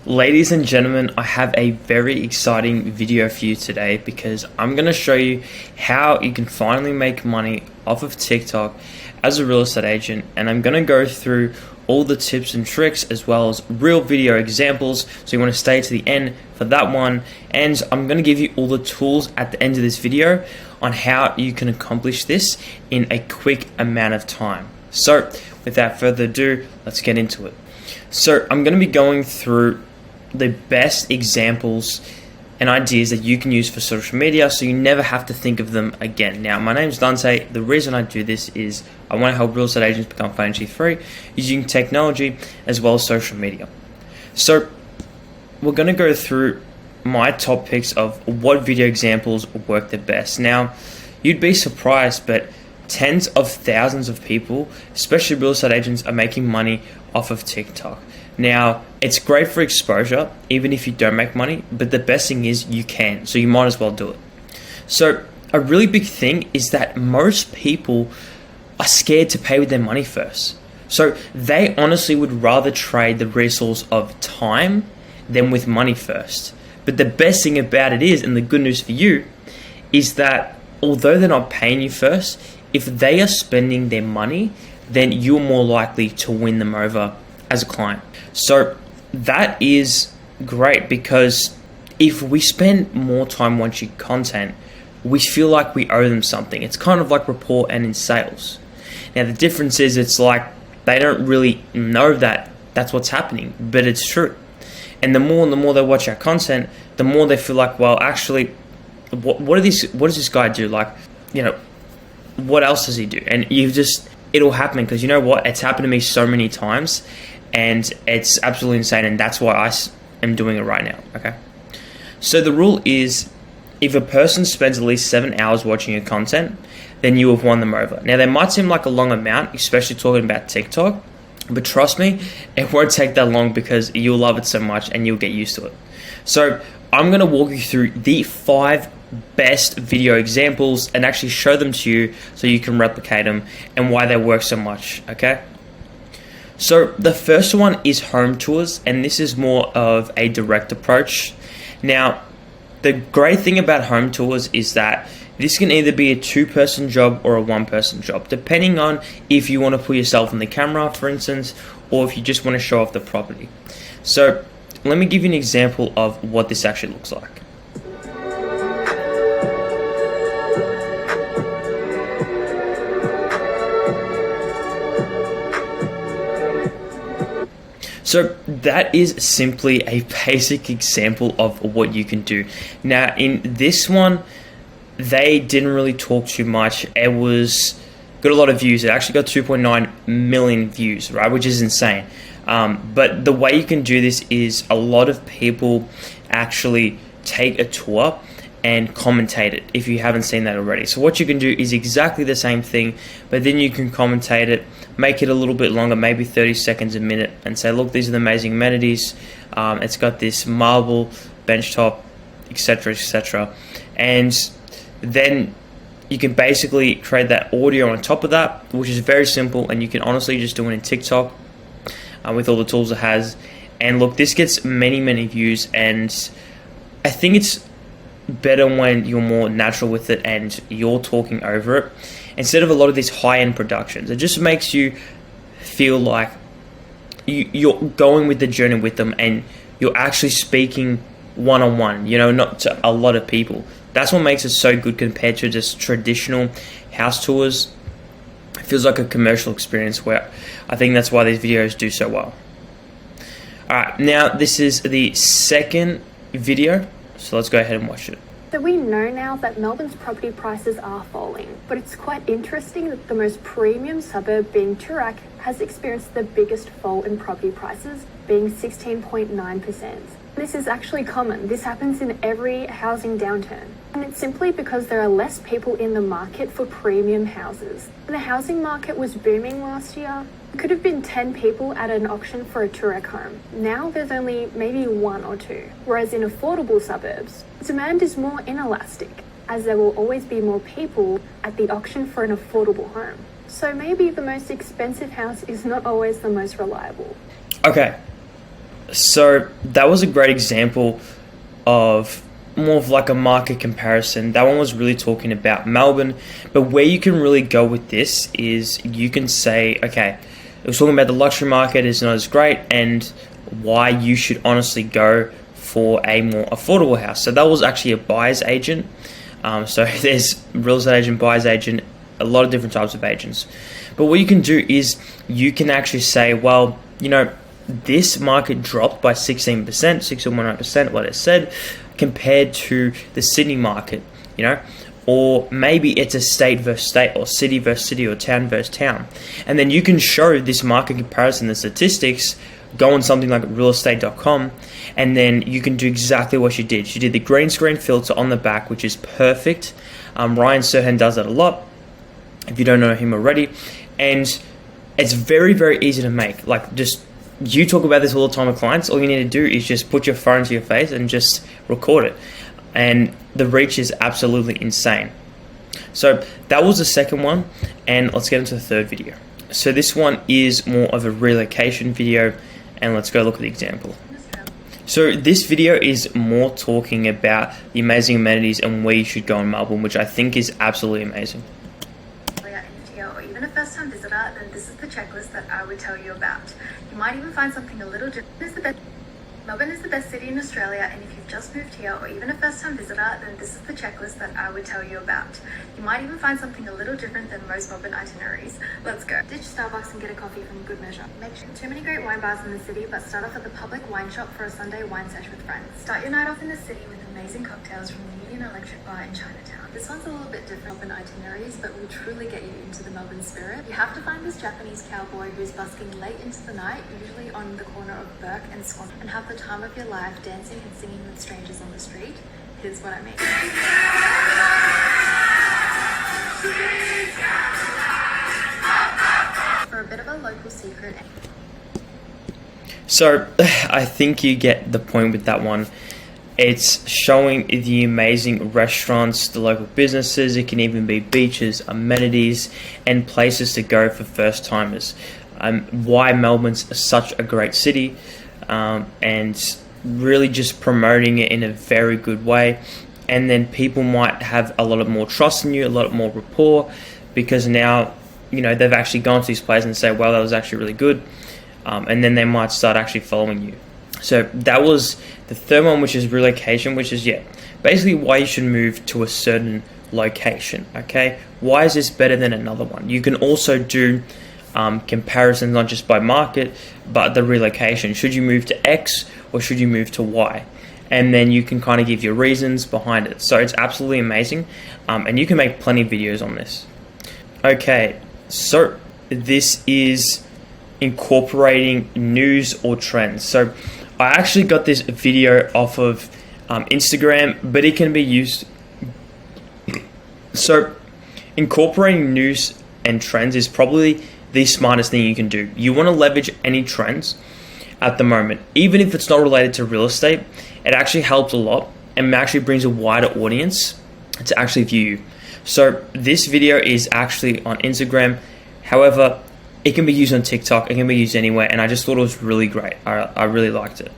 Ladies and gentlemen, I have a very exciting video for you today because I'm going to show you how you can finally make money off of TikTok as a real estate agent, and I'm going to go through all the tips and tricks as well as real video examples, so you want to stay to the end for that one. And I'm going to give you all the tools at the end of this video on how you can accomplish this in a quick amount of time. So without further ado, let's get into it. So I'm going to be going through the best examples and ideas that you can use for social media so you never have to think of them again. Now, my name's Dante. The reason I do this is I want to help real estate agents become financially free using technology as well as social media. So we're going to go through my top picks of what video examples work the best. Now, you'd be surprised, but tens of thousands of people, especially real estate agents, are making money off of TikTok. Now, it's great for exposure, even if you don't make money, but the best thing is you can, so you might as well do it. So a really big thing is that most people are scared to pay with their money first. So they honestly would rather trade the resource of time than with money first. But the best thing about it is, and the good news for you, is that although they're not paying you first, if they are spending their money, then you're more likely to win them over as a client. So that is great, because if we spend more time watching content, we feel like we owe them something. It's kind of like rapport and in sales. Now the difference is it's like they don't really know that that's what's happening, but it's true. And the more they watch our content, the more they feel like, well, actually, what does this guy do? Like, you know, what else does he do? And it'll happen, because you know what? It's happened to me so many times, and it's absolutely insane, and that's why I am doing it right now, okay? So the rule is, if a person spends at least 7 hours watching your content, then you have won them over. Now, that might seem like a long amount, especially talking about TikTok, but trust me, it won't take that long, because you'll love it so much and you'll get used to it. So I'm going to walk you through the 5 best video examples and actually show them to you so you can replicate them and why they work so much, okay? So the first one is home tours, and this is more of a direct approach. Now, the great thing about home tours is that this can either be a 2-person job or a 1-person job, depending on if you want to put yourself in the camera, for instance, or if you just want to show off the property. So let me give you an example of what this actually looks like. So that is simply a basic example of what you can do. Now, in this one, they didn't really talk too much. It got a lot of views. It actually got 2.9 million views, right? Which is insane. But the way you can do this is a lot of people actually take a tour and commentate it, if you haven't seen that already. So what you can do is exactly the same thing, but then you can commentate it, make it a little bit longer, maybe 30 seconds a minute, and say, look, these are the amazing amenities. It's got this marble bench top, etc., etc. And then you can basically create that audio on top of that, which is very simple, and you can honestly just do it in TikTok with all the tools it has. And look, this gets many views, and I think it's better when you're more natural with it and you're talking over it instead of a lot of these high-end productions. It just makes you feel like you're going with the journey with them, and you're actually speaking one-on-one, you know, not to a lot of people. That's what makes it so good compared to just traditional house tours. It feels like a commercial experience, where I think that's why these videos do so well. Alright, now this is the second video, so let's go ahead and watch it. So we know now that Melbourne's property prices are falling, but it's quite interesting that the most premium suburb, being Toorak, has experienced the biggest fall in property prices, being 16.9%. This is actually common. This happens in every housing downturn. And it's simply because there are less people in the market for premium houses. When the housing market was booming last year, there could have been 10 people at an auction for a Toorak home. Now there's only maybe 1 or 2. Whereas in affordable suburbs, demand is more inelastic, as there will always be more people at the auction for an affordable home. So maybe the most expensive house is not always the most reliable. Okay, So that was a great example of more of like a market comparison. That one was really talking about Melbourne, but where you can really go with this is you can say, okay, it was talking about the luxury market is not as great and why you should honestly go for a more affordable house. So that was actually a buyer's agent. So there's real estate agent, buyer's agent, a lot of different types of agents. But what you can do is you can actually say, well, you know, this market dropped by 16%, 6.9%, what it said, compared to the Sydney market, you know, or maybe it's a state versus state, or city versus city, or town versus town. And then you can show this market comparison, the statistics, go on something like realestate.com, and then you can do exactly what she did. She did the green screen filter on the back, which is perfect. Ryan Serhan does that a lot, if you don't know him already. And it's very, very easy to make. Like, just, you talk about this all the time with clients. All you need to do is just put your phone to your face and just record it. And the reach is absolutely insane. So that was the second one. And let's get into the third video. So this one is more of a relocation video. And let's go look at the example. So this video is more talking about the amazing amenities and where you should go in Melbourne, which I think is absolutely amazing. Or even a first-time visitor, then this is the checklist that I would tell you about. You might even find something a little different. Melbourne is the best city in Australia, and if you've just moved here or even a first-time visitor, then this is the checklist that I would tell you about. You might even find something a little different than most Melbourne itineraries. Let's go. Ditch Starbucks and get a coffee from Good Measure. Make sure too many great wine bars in the city, but start off at the public wine shop for a Sunday wine sesh with friends. Start your night off in the city with amazing cocktails from the Union Electric Bar in Chinatown. This one's a little bit different than itineraries, but will truly get you into the Melbourne spirit. You have to find this Japanese cowboy who's busking late into the night, usually on the corner of Burke and Swan, and have the time of your life dancing and singing with strangers on the street. Here's what I mean. For a bit of a local secret. So I think you get the point with that one. It's showing the amazing restaurants, the local businesses. It can even be beaches, amenities, and places to go for first timers. Why Melbourne's such a great city, and really just promoting it in a very good way. And then people might have a lot of more trust in you, a lot more rapport, because now, you know, they've actually gone to these places and say, well, that was actually really good. And then they might start actually following you. So that was the third one, which is relocation, which is, basically why you should move to a certain location, okay? Why is this better than another one? You can also do comparisons, not just by market, but the relocation. Should you move to X or should you move to Y? And then you can kind of give your reasons behind it. So it's absolutely amazing. And you can make plenty of videos on this. Okay, so this is incorporating news or trends. So I actually got this video off of Instagram, but it can be used. So incorporating news and trends is probably the smartest thing you can do. You want to leverage any trends at the moment, even if it's not related to real estate. It actually helps a lot and actually brings a wider audience to actually view you. So this video is actually on Instagram. However, it can be used on TikTok, it can be used anywhere, and I just thought it was really great. I really liked it.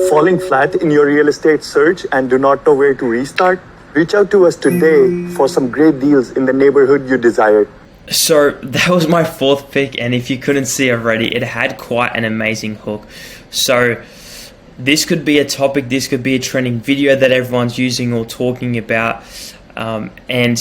Falling flat in your real estate search and do not know where to restart? Reach out to us today for some great deals in the neighborhood you desire. So that was my fourth pick, and if you couldn't see already, it had quite an amazing hook. So this could be a topic, this could be a trending video that everyone's using or talking about, and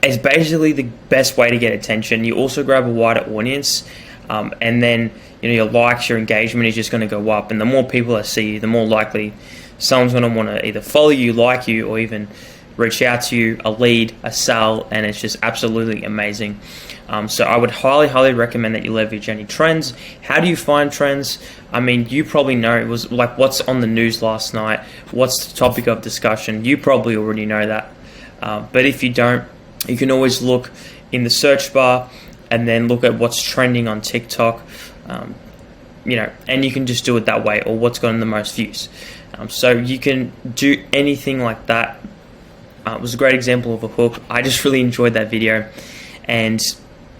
it's basically the best way to get attention. You also grab a wider audience, and then your likes, your engagement is just going to go up. And the more people that see you, the more likely someone's going to want to either follow you, like you, or even reach out to you, a lead, a sell, and it's just absolutely amazing. So I would highly recommend that you leverage any trends. How do you find trends? I mean, you probably know. It was like, what's on the news last night? What's the topic of discussion? You probably already know that. But if you don't, you can always look in the search bar and then look at what's trending on TikTok, and you can just do it that way, or what's gotten the most views. So you can do anything like that. It was a great example of a hook. I just really enjoyed that video, and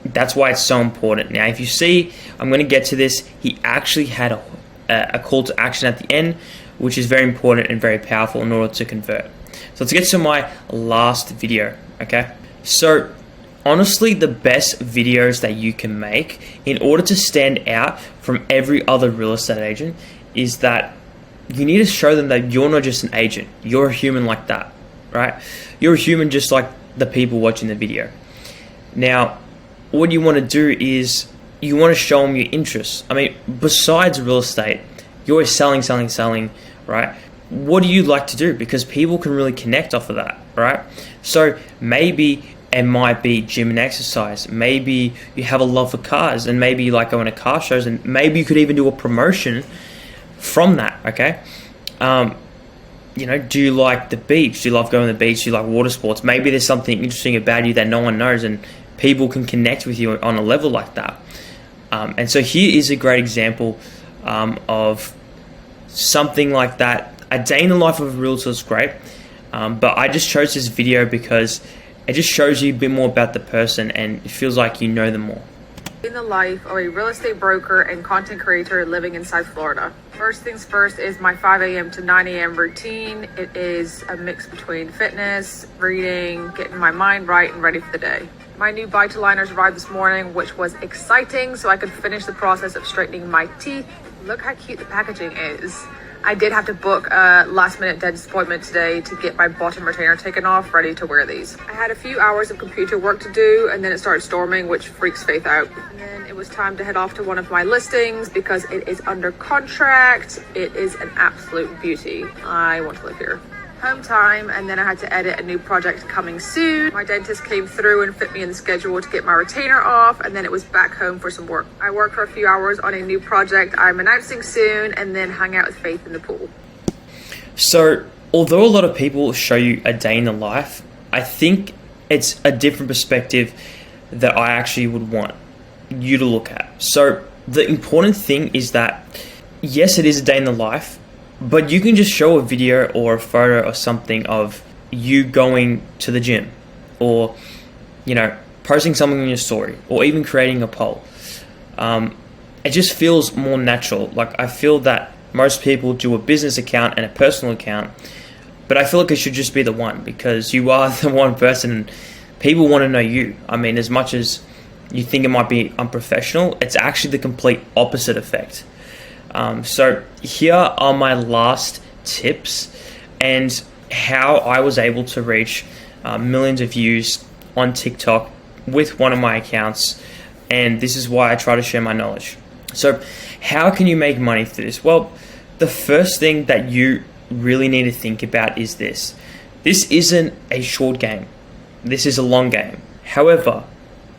That's why it's so important. Now, if you see, I'm going to get to this, he actually had a call to action at the end, which is very important and very powerful in order to convert. So let's get to my last video, okay? So honestly, the best videos that you can make in order to stand out from every other real estate agent is that you need to show them that you're not just an agent, you're a human like that, right? You're a human just like the people watching the video. Now, what you want to do is you want to show them your interests. I mean, besides real estate, you're always selling, right? What do you like to do? Because people can really connect off of that, right? So maybe it might be gym and exercise. Maybe you have a love for cars, and maybe you like going to car shows, and maybe you could even do a promotion from that, okay? Do you like the beach? Do you love going to the beach? Do you like water sports? Maybe there's something interesting about you that no one knows, and people can connect with you on a level like that. And so here is a great example of something like that. A day in the life of a realtor is great, but I just chose this video because it just shows you a bit more about the person and it feels like you know them more. In the life of a real estate broker and content creator living in South Florida. First things first is my 5 a.m. to 9 a.m. routine. It is a mix between fitness, reading, getting my mind right and ready for the day. My new buy-to-liners arrived this morning, which was exciting, so I could finish the process of straightening my teeth. Look how cute the packaging is. I did have to book a last-minute dentist appointment today to get my bottom retainer taken off, ready to wear these. I had a few hours of computer work to do, and then it started storming, which freaks Faith out. And then it was time to head off to one of my listings because it is under contract. It is an absolute beauty. I want to live here. Home time, and then I had to edit a new project coming soon. My dentist came through and fit me in the schedule to get my retainer off, and then it was back home for some work. I worked for a few hours on a new project I'm announcing soon, and then hung out with Faith in the pool. So although a lot of people show you a day in the life, I think it's a different perspective that I actually would want you to look at. So the important thing is that yes, it is a day in the life, but you can just show a video or a photo or something of you going to the gym, or posting something on your story, or even creating a poll. It just feels more natural. Like, I feel that most people do a business account and a personal account, but I feel like it should just be the one, because you are the one person and people want to know you. I mean, as much as you think it might be unprofessional, it's actually the complete opposite effect. So here are my last tips and how I was able to reach millions of views on TikTok with one of my accounts, and this is why I try to share my knowledge. So how can you make money through this? Well, the first thing that you really need to think about is this. This isn't a short game. This is a long game. However,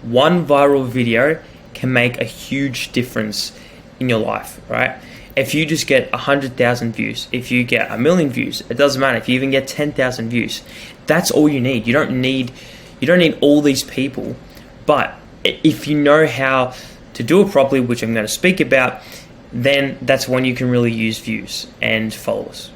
one viral video can make a huge difference in your life, right? If you just get 100,000 views, if you get 1 million views, it doesn't matter. If you even get 10,000 views, that's all you need. You don't need all these people. But if you know how to do it properly, which I'm going to speak about, then that's when you can really use views and followers.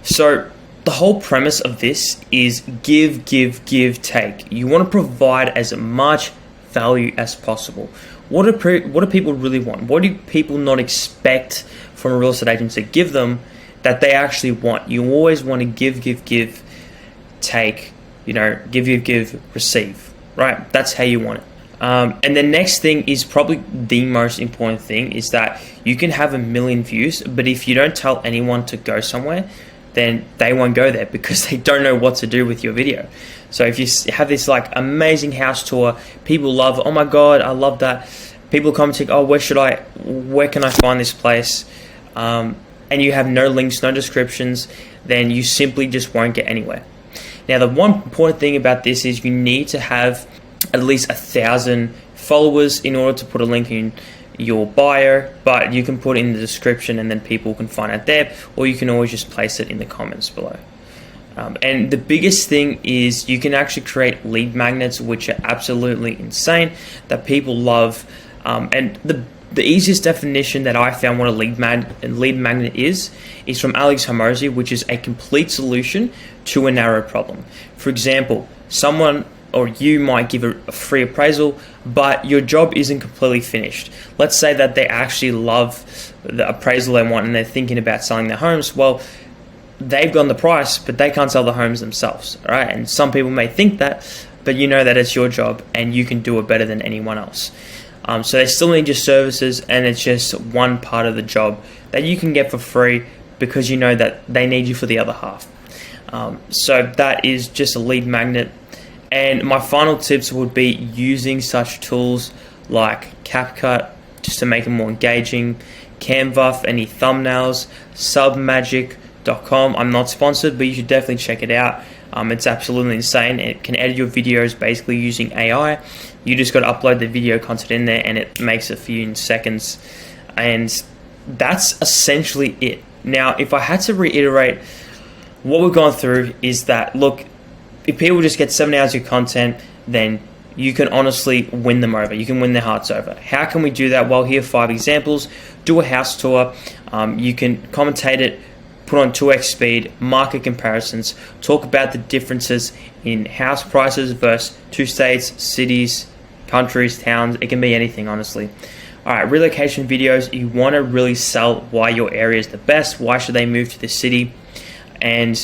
So the whole premise of this is give, take. You want to provide as much value as possible. What do people really want? What do people not expect from a real estate agent to give them that they actually want? You always want to give, take, give, receive, right? That's how you want it. And the next thing is probably the most important thing, is that you can have 1 million views, but if you don't tell anyone to go somewhere, then they won't go there because they don't know what to do with your video. So if you have this like amazing house tour, people love, oh my God, I love that. People commenting, oh, where can I find this place? And you have no links, no descriptions, then you simply just won't get anywhere. Now, the one important thing about this is you need to have at least 1,000 followers in order to put a link in your bio, but you can put it in the description and then people can find it there, or you can always just place it in the comments below. And the biggest thing is you can actually create lead magnets, which are absolutely insane, that people love. And the easiest definition that I found what a lead magnet is from Alex Hormozi, which is a complete solution to a narrow problem. For example, someone or you might give a free appraisal, but your job isn't completely finished. Let's say that they actually love the appraisal they want and they're thinking about selling their homes. Well, they've gotten the price, but they can't sell the homes themselves, right? And some people may think that, but you know that it's your job and you can do it better than anyone else. So they still need your services, and it's just one part of the job that you can get for free because you know that they need you for the other half. So that is just a lead magnet. And my final tips would be using such tools like CapCut just to make it more engaging, Canva for any thumbnails, submagic.com. I'm not sponsored, but you should definitely check it out. It's absolutely insane. It can edit your videos basically using AI. You just got to upload the video content in there and it makes it for you in seconds. And that's essentially it. Now, if I had to reiterate what we've gone through is that, look, if people just get 7 hours of content, then you can honestly win them over. You can win their hearts over. How can we do that? Well, here are 5 examples. Do a house tour. You can commentate it, put on 2x speed, market comparisons, talk about the differences in house prices versus 2 states, cities, countries, towns. It can be anything, honestly. All right, relocation videos. You want to really sell why your area is the best. Why should they move to the city? And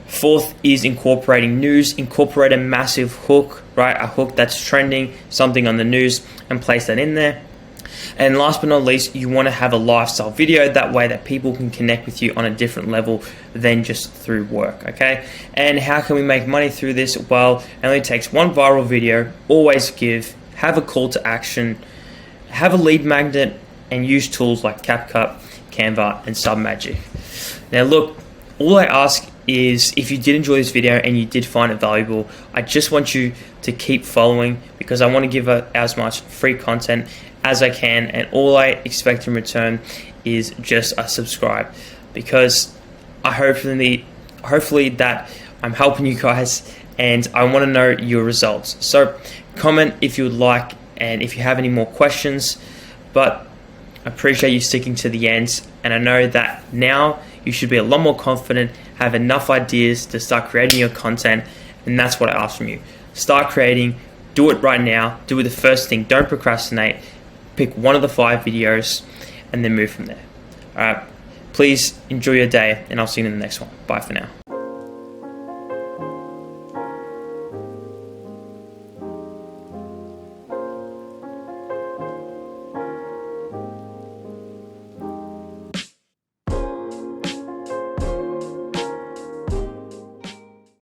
4th is incorporating news. Incorporate a massive hook, right? A hook that's trending, something on the news, and place that in there. And last but not least, you want to have a lifestyle video. That way that people can connect with you on a different level than just through work, okay? And how can we make money through this? Well, it only takes 1 viral video. Always give, have a call to action, have a lead magnet, and use tools like CapCut, Canva, and Submagic. Now look, all I ask is if you did enjoy this video and you did find it valuable, I just want you to keep following because I want to give as much free content as I can, and all I expect in return is just a subscribe, because I hopefully that I'm helping you guys and I want to know your results. So comment if you would like and if you have any more questions, but I appreciate you sticking to the end, and I know that now you should be a lot more confident, have enough ideas to start creating your content, and that's what I ask from you. Start creating, do it right now, do it the first thing, don't procrastinate, pick one of the 5 videos and then move from there. All right, please enjoy your day and I'll see you in the next one. Bye for now.